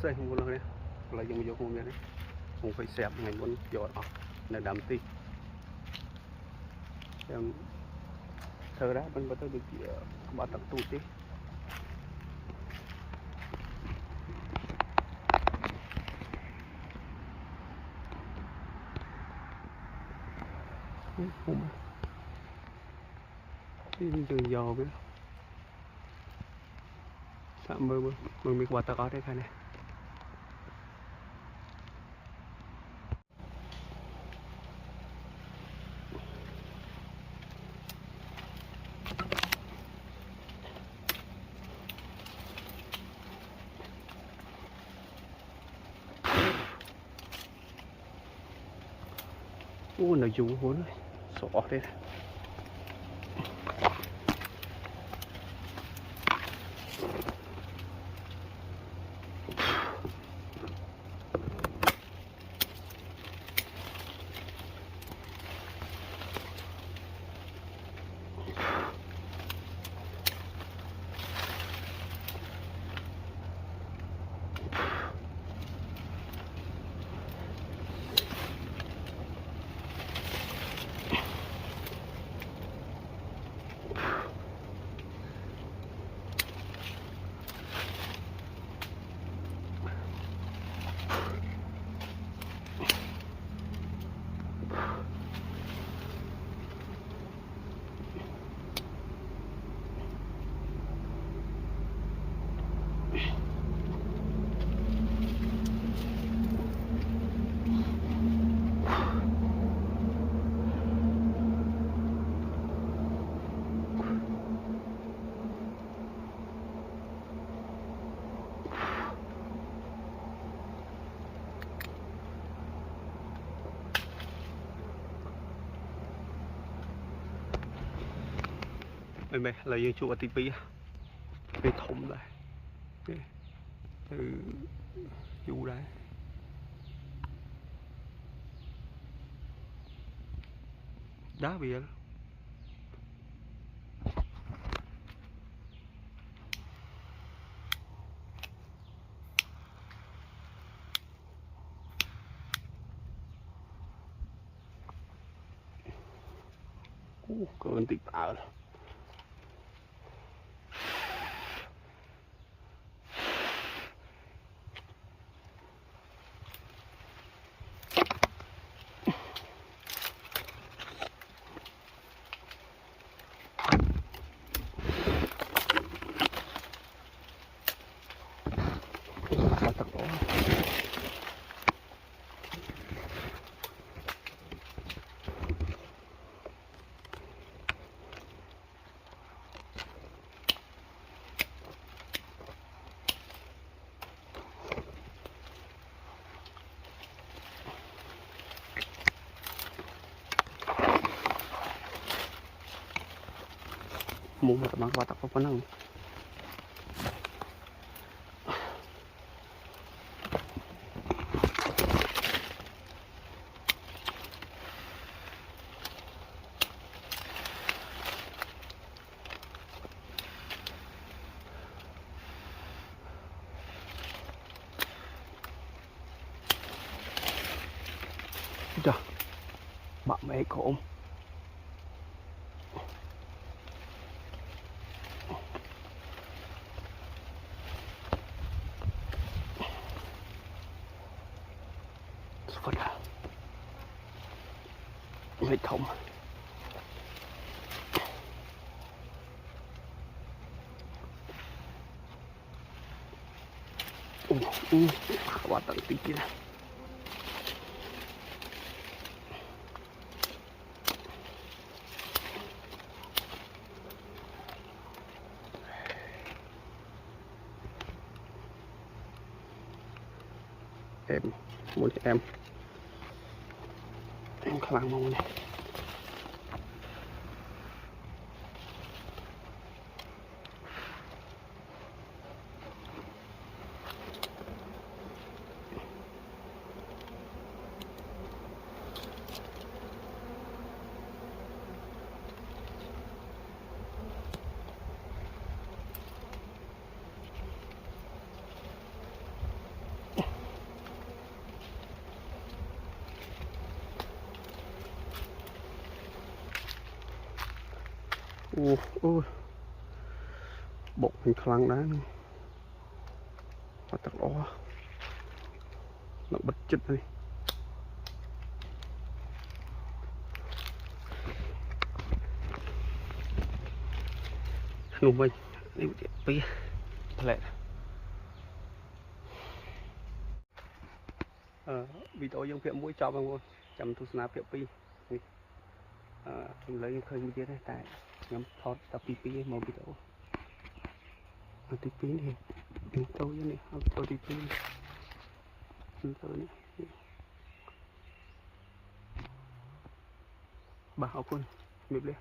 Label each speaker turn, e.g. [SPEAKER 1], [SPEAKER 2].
[SPEAKER 1] xây không có này là dùng vô không này không phải xẹp ngày muốn dọn là đám ti em thơ ra bên bắt đầu được bắt tặng tụt đi không đi đường giò biết tạm mơ mừng quạt ta có đấy khai này nó dùng vốn sọ đây mày là dương chụp ở tivi cái thùng này từ dù đấy đá bìa cơn tịt bạo muốn một băng qua tập có năng trời bạn mẹ cộm hệ thống quá tận tí kia em muốn em khả năng mong này Ôi bột mình khăn đá nữa và thật ó nó bật chết đi luôn mình đi bây lại video dương phiệm mũi cho bằng chăm thu snap phiệm pi mình lấy khơi mũi tiết này tại nhóm thọt tập pi pi một video tí pi này mình tâu như này học tâu tí pi mình tâu này bảo con mệt lên